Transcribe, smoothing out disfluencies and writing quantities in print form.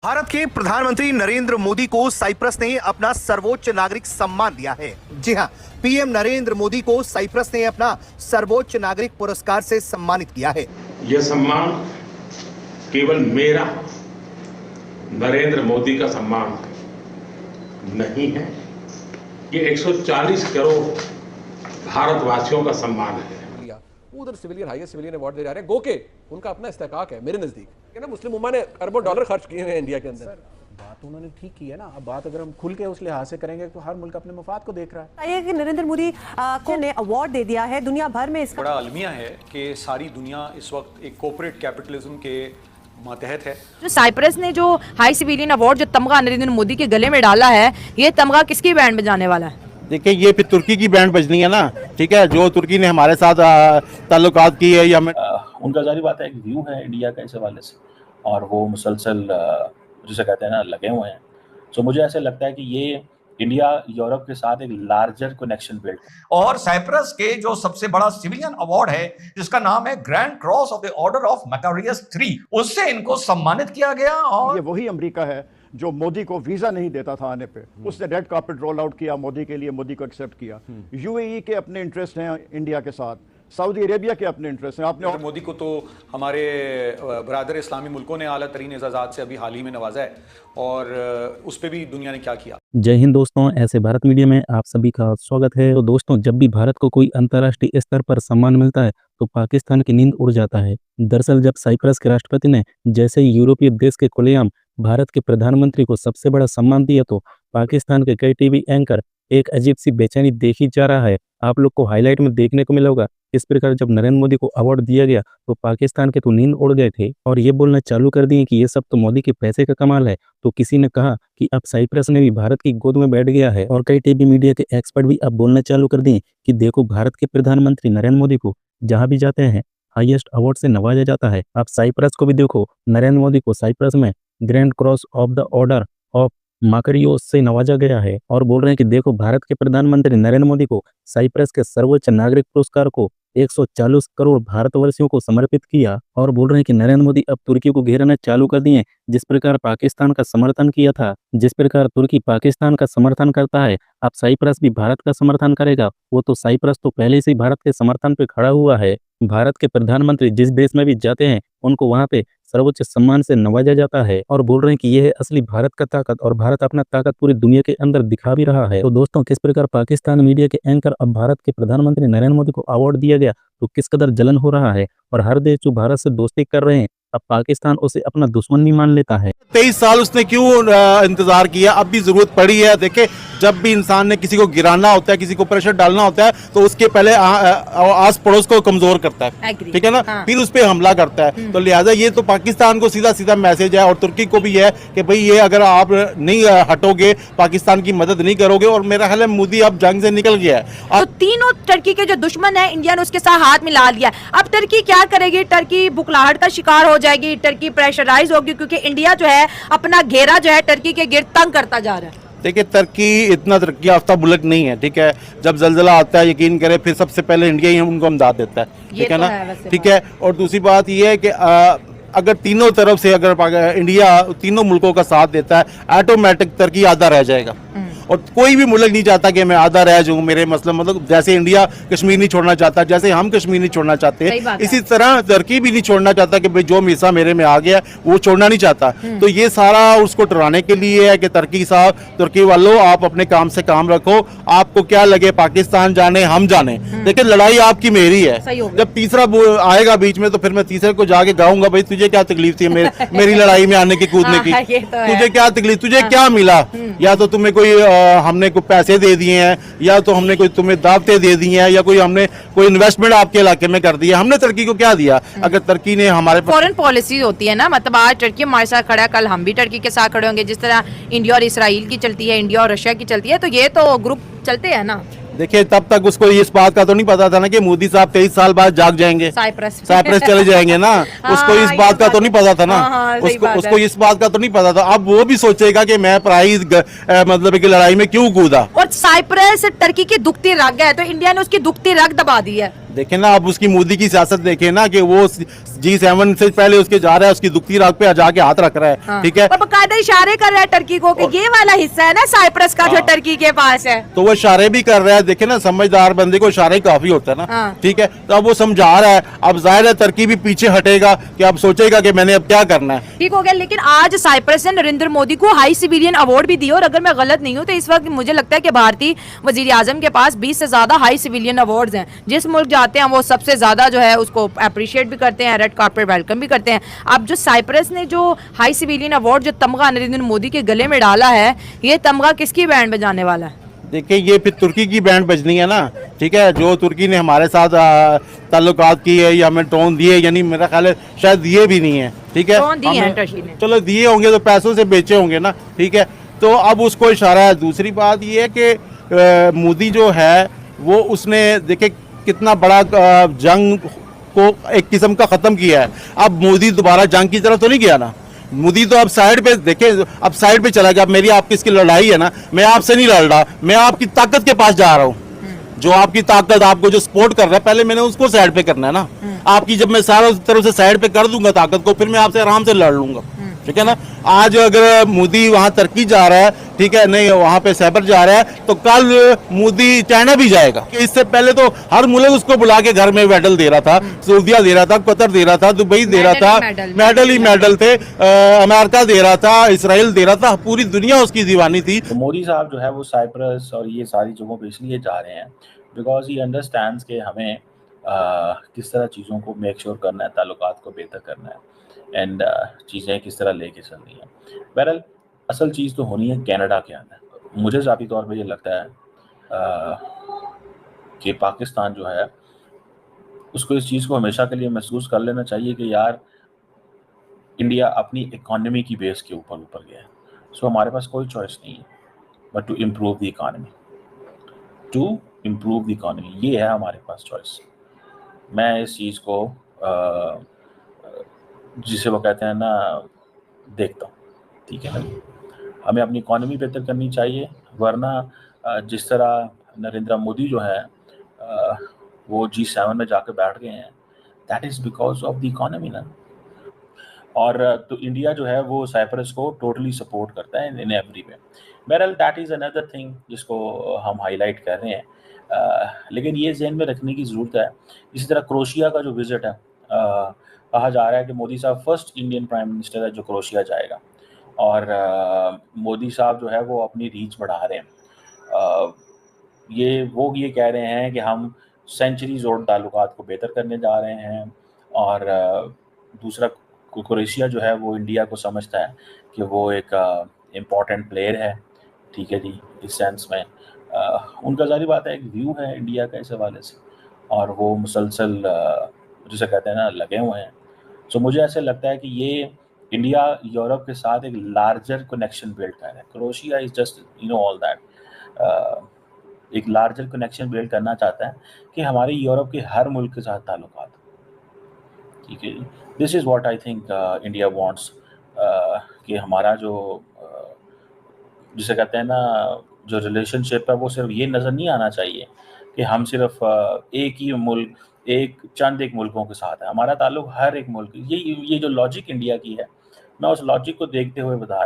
भारत के प्रधानमंत्री नरेंद्र मोदी को साइप्रस ने अपना सर्वोच्च नागरिक सम्मान दिया है। जी हां, पीएम नरेंद्र मोदी को साइप्रस ने अपना सर्वोच्च नागरिक पुरस्कार से सम्मानित किया है। यह सम्मान केवल मेरा नरेंद्र मोदी का सम्मान नहीं है, ये 140 करोड़ भारतवासियों का सम्मान है। उधर सिविलियन हाईएस्ट सिविलियन अवार्ड दे जा रहे हैं, गो के उनका अपना इस्तेकाक है मेरे नजदीक है ना। मुस्लिम उम्मा ने अरबों डॉलर खर्च किए हैं इंडिया के अंदर। बात उन्होंने ठीक की है ना। अब बात अगर हम खुल के उस लिहाज से करेंगे तो हर मुल्क अपने मफाद को देख रहा है। बताइए कि नरेंद्र मोदी को ने अवार्ड दे दिया है, दुनिया भर में इसका बड़ा अलमिया है कि सारी दुनिया इस वक्त एक कॉर्पोरेट कैपिटलिज्म के मातहत है। जो साइप्रस ने जो हाई सिविलियन अवार्ड जो तमगा नरेंद्र मोदी के गले में डाला है, ये तमगा किसकी बैंड बजाने वाला है? देखिए, ये फिर तुर्की की बैंड बजनी है ना। ठीक है, जो तुर्की ने हमारे साथ ताल्लुकात की है या उनका जारी बात है, एक व्यू है इंडिया का इस हवाले से और वो मुसलसल जिसे कहते हैं ना लगे हुए हैं। तो मुझे ऐसे लगता है कि ये इंडिया यूरोप के साथ एक लार्जर कनेक्शन बिल्ड। और साइप्रस के जो सबसे बड़ा सिविलियन अवार्ड है जिसका नाम है grand cross of the order of Makarios 3, उससे इनको सम्मानित किया गया। और ये वही अमेरिका है जो मोदी को वीजा नहीं देता था आने पे, उसने रेड कार्पेट रोल आउट किया मोदी के लिए, मोदी को एक्सेप्ट किया। यूएई के अपने इंटरेस्ट हैं इंडिया के साथ, सऊदी अरेबिया के अपने इंटरेस्ट हैं। आपने मोदी को तो हमारे बरादर इस्लामी मुल्कों ने आला तरीन एजाज़ात से अभी हाल ही में नवाजा है और उस पर भी दुनिया ने क्या किया। जय हिंद दोस्तों, ऐसे भारत मीडिया में आप सभी का स्वागत है। तो दोस्तों, जब भी भारत को कोई अंतर्राष्ट्रीय स्तर पर सम्मान मिलता है तो पाकिस्तान की नींद उड़ जाता है। दरअसल जब साइप्रस के राष्ट्रपति ने जैसे ही यूरोपीय देश के खुलेआम भारत के प्रधानमंत्री को सबसे बड़ा सम्मान दिया तो पाकिस्तान के कई टीवी एंकर एक अजीब सी बेचैनी देखी जा रहा है। आप लोग को हाईलाइट में देखने को मिला होगा। इस प्रकार जब नरेंद्र मोदी को अवार्ड दिया गया तो पाकिस्तान के तो नींद उड़ गए थे और ये बोलना चालू कर दिए कि ये सब तो मोदी के पैसे का कमाल है। तो किसी ने कहा कि अब साइप्रस ने भी भारत की गोद में बैठ गया है और कई टीवी मीडिया के एक्सपर्ट भी अब बोलना चालू कर दिए कि देखो, भारत के प्रधानमंत्री नरेंद्र मोदी को जहाँ भी जाते हैं हाईएस्ट अवार्ड से नवाजा जाता है। अब साइप्रस को भी देखो, नरेंद्र मोदी को साइप्रस में grand cross of the order of Makarios से नवाजा गया है और बोल रहे हैं कि देखो, भारत के प्रधानमंत्री नरेंद्र मोदी को साइप्रस के सर्वोच्च नागरिक पुरस्कार को 140 करोड़ भारतवर्षियों को समर्पित किया और बोल रहे हैं कि नरेंद्र मोदी अब तुर्की को घेरना चालू कर दिए। जिस प्रकार पाकिस्तान का समर्थन किया था, जिस प्रकार तुर्की पाकिस्तान का समर्थन करता है, अब साइप्रस भी भारत का समर्थन करेगा। वो तो साइप्रस तो पहले से ही भारत के समर्थन पे खड़ा हुआ है। भारत के प्रधानमंत्री जिस देश में भी जाते हैं उनको वहां पे सर्वोच्च सम्मान से नवाजा जाता है और बोल रहे हैं कि यह है असली भारत का ताकत और भारत अपना ताकत पूरी दुनिया के अंदर दिखा भी रहा है। तो दोस्तों, किस प्रकार पाकिस्तान मीडिया के एंकर अब भारत के प्रधानमंत्री नरेंद्र मोदी को अवार्ड दिया गया तो किस कदर जलन हो रहा है और हर देश जो भारत से दोस्ती कर रहे हैं अब पाकिस्तान उसे अपना दुश्मन नहीं मान लेता है। 23 साल उसने क्यों इंतजार किया? अब भी जरूरत पड़ी है। देखे, जब भी इंसान ने किसी को गिराना होता है, किसी को प्रेशर डालना होता है तो उसके पहले आस पड़ोस को कमजोर करता है, ठीक है ना। हाँ। फिर उस पर हमला करता है। तो लिहाजा ये तो पाकिस्तान को सीधा सीधा मैसेज है और तुर्की को भी है कि भाई ये अगर आप नहीं हटोगे, पाकिस्तान की मदद नहीं करोगे, और मेरा ख्याल है मोदी अब जंग से निकल गया है। तो तीनों टर्की के जो दुश्मन है, इंडिया ने उसके साथ हाथ मिला लिया। अब टर्की क्या करेगी? टर्की बुखलाहट का शिकार हो जाएगी, टर्की प्रेशराइज होगी क्योंकि इंडिया जो है अपना घेरा जो है टर्की के गिर्द तंग करता जा रहा है। देखिए, टर्की इतना तरक्की याफ्ता मुल्क नहीं है, ठीक है। जब जलजला आता है, यकीन करें, फिर सबसे पहले इंडिया ही उनको इमदाद देता है, ठीक है ना, ठीक है। और दूसरी बात यह है कि अगर तीनों तरफ से अगर इंडिया तीनों मुल्कों का साथ देता है, ऑटोमेटिक टर्की आधा रह जाएगा। और कोई भी मुल्क नहीं चाहता कि मैं आधा रह जाऊं। मेरे मतलब जैसे इंडिया कश्मीर नहीं छोड़ना चाहता, जैसे हम कश्मीर नहीं छोड़ना चाहते, इसी तरह टर्की भी नहीं छोड़ना चाहता कि भाई जो हिस्सा मेरे में आ गया वो छोड़ना नहीं चाहता। तो ये सारा उसको डराने के लिए है कि टर्की साहब, तुर्की वालों, आप अपने काम से काम रखो। आपको क्या लगे, पाकिस्तान जाने हम जाने, देखिए लड़ाई आपकी मेरी है। जब तीसरा आएगा बीच में तो फिर मैं तीसरे को जाके गाऊंगा, भाई तुझे क्या तकलीफ थी मेरी लड़ाई में आने की, कूदने की? तुझे क्या तकलीफ, तुझे क्या मिला? या तो तुम्हें कोई हमने कोई पैसे दे दिए हैं, या तो हमने कोई तुम्हें दावतें दे दी हैं, या कोई हमने कोई इन्वेस्टमेंट आपके इलाके में कर दिया। हमने टर्की को क्या दिया? अगर टर्की ने हमारे फॉरेन पॉलिसी होती है ना, मतलब आज टर्की हमारे साथ खड़ा है, कल हम भी टर्की के साथ खड़े होंगे। जिस तरह इंडिया और इसराइल की चलती है, इंडिया और रशिया की चलती है, तो ये तो ग्रुप चलते हैं ना। देखिए, तब तक उसको इस बात का तो नहीं पता था ना कि मोदी साहब 23 साल बाद जाग जाएंगे, साइप्रस चले जाएंगे ना। उसको इस बात का तो नहीं पता था ना। उसको इस बात का तो नहीं पता था। अब वो भी सोचेगा कि मैं पराई मतलब की लड़ाई में क्यों कूदा। और साइप्रस टर्की की दुखती रग है, तो इंडिया ने उसकी दुखती रग दबा दी है। देखें ना, आप उसकी मोदी की सियासत देखें ना कि वो G7 से पहले उसके जा रहा है, उसकी दुखती राख पे जाके हाथ रख रहा है। हाँ। ठीक है, और बकायदा इशारे कर रहा है टर्की को कि ये वाला हिस्सा है ना साइप्रस का जो टर्की के पास है, तो वो इशारे भी कर रहा है। देखे ना, समझदार बंदे को इशारे काफी होता है ना। हाँ। ठीक है, तो अब वो समझा रहा है। अब जाहिर है टर्की भी पीछे हटेगा कि अब सोचेगा कि मैंने अब क्या करना है। ठीक हो गया। लेकिन आज साइप्रस ने नरेंद्र मोदी को हाई सिविलियन अवार्ड भी दिया, और अगर मैं गलत नहीं हूं तो इस वक्त मुझे लगता है कि भारतीय वजीर आजम के पास 20 से ज्यादा हाई सिविलियन अवार्ड्स हैं। जिस मुल्क जाते हैं वो सबसे ज्यादा जो है उसको अप्रिशिएट भी करते हैं, रेड कार्पेट वेलकम भी करते हैं। अब जो साइप्रस ने जो हाई सिविलियन अवार्ड जो तमगा नरेंद्र मोदी के गले में डाला है, ये तमगा किसकी बैंड बजाने वाला है? देखिए, ये फिर तुर्की की बैंड बजनी है ना। ठीक है, जो तुर्की ने हमारे साथ ताल्लुकात की है या हमें टोन दिए, यानी मेरा ख्याल है शायद दिए भी नहीं है। ठीक है, टोन दिए हैं टर्की ने। चलो दिए होंगे तो पैसों से बेचे होंगे ना। ठीक है, तो अब उसको इशारा है। दूसरी बात ये है कि मोदी जो है वो उसने देखे कितना बड़ा जंग को एक किस्म का ख़त्म किया है। अब मोदी दोबारा जंग की तरफ तो नहीं गया ना। मोदी तो अब साइड पे देखे, अब साइड पे चला गया। अब मेरी आपकी इसकी लड़ाई है ना, मैं आपसे नहीं लड़ रहा, मैं आपकी ताकत के पास जा रहा हूँ। जो आपकी ताकत, आपको जो सपोर्ट कर रहा है, पहले मैंने उसको साइड पे करना है ना। आपकी जब मैं सारा तरफ से साइड पे कर दूंगा ताकत को, फिर मैं आपसे आराम से लड़ लूंगा। ठीक है ना। आज अगर मोदी वहां तुर्की जा रहा है, ठीक है, नहीं वहां पे सैबर जा रहा है, तो कल मोदी चाइना भी जाएगा। इससे पहले तो हर मुल्क उसको बुला के घर में मेडल दे रहा था। सऊदीया दे रहा था, कतर दे रहा था, दुबई दे रहा था, मेडल ही मेडल थे। अमेरिका दे रहा था, इसराइल दे रहा था, पूरी दुनिया उसकी दीवानी थी। तो मोदी साहब जो है वो साइप्रस और ये सारी जगहों पे इसलिए जा रहे हैं बिकॉज ही अंडरस्टैंड्स कि हमें किस तरह चीज़ों को मेक श्योर करना है, ताल्लुकात को बेहतर करना है, एंड चीज़ें किस तरह लेके चलनी है। बहरहाल असल चीज़ तो होनी है कनाडा के अंदर। मुझे ज़ाती तौर पे ये लगता है कि पाकिस्तान जो है उसको इस चीज़ को हमेशा के लिए महसूस कर लेना चाहिए कि यार इंडिया अपनी इकॉनमी की बेस के ऊपर गया है। सो हमारे पास कोई चॉइस नहीं है but to improve the economy, to improve the economy. ये है हमारे पास चॉइस। मैं इस चीज़ को जिसे वो कहते हैं ना देखता हूँ। ठीक है ना, हमें अपनी इकॉनमी बेहतर करनी चाहिए, वरना जिस तरह नरेंद्र मोदी जो है वो G7 में जाकर बैठ गए हैं, that is because of the economy ना। और तो इंडिया जो है वो साइप्रस को टोटली सपोर्ट करता है इन एवरी वे। बहरहाल दैट इज़ अनदर थिंग जिसको हम हाईलाइट कर रहे हैं। लेकिन ये जहन में रखने की ज़रूरत है। इसी तरह क्रोशिया का जो विज़िट है, कहा जा रहा है कि मोदी साहब फर्स्ट इंडियन प्राइम मिनिस्टर है जो क्रोशिया जाएगा, और मोदी साहब जो है वो अपनी रीच बढ़ा रहे हैं। ये कह रहे हैं कि हम सेंचुरीज ओल्ड ताल्लुकात को बेहतर करने जा रहे हैं, और दूसरा क्रोएशिया जो है वो इंडिया को समझता है कि वो एक इम्पॉर्टेंट प्लेयर है। ठीक है जी, इस सेंस में उनका जारी बात है, एक व्यू है इंडिया का इस हवाले से, और वो मुसलसल जिसे कहते हैं ना लगे हुए हैं। सो मुझे ऐसे लगता है कि ये इंडिया यूरोप के साथ एक लार्जर कनेक्शन बिल्ड कर रहा है। Croatia is just all that, एक लार्जर कनेक्शन बिल्ड करना चाहता है कि हमारे यूरोप के हर मुल्क के साथ ताल्लुकात। ठीक है, this is what I think India wants, कि हमारा जो जिसे कहते हैं ना जो रिलेशनशिप है वो सिर्फ ये नज़र नहीं आना चाहिए कि हम सिर्फ एक ही मुल्क, एक मुल्कों के साथ है। हमारा ताल्लुक हर एक मुल्क, ये जो लॉजिक इंडिया की है, मैं उस लॉजिक को देखते हुए बता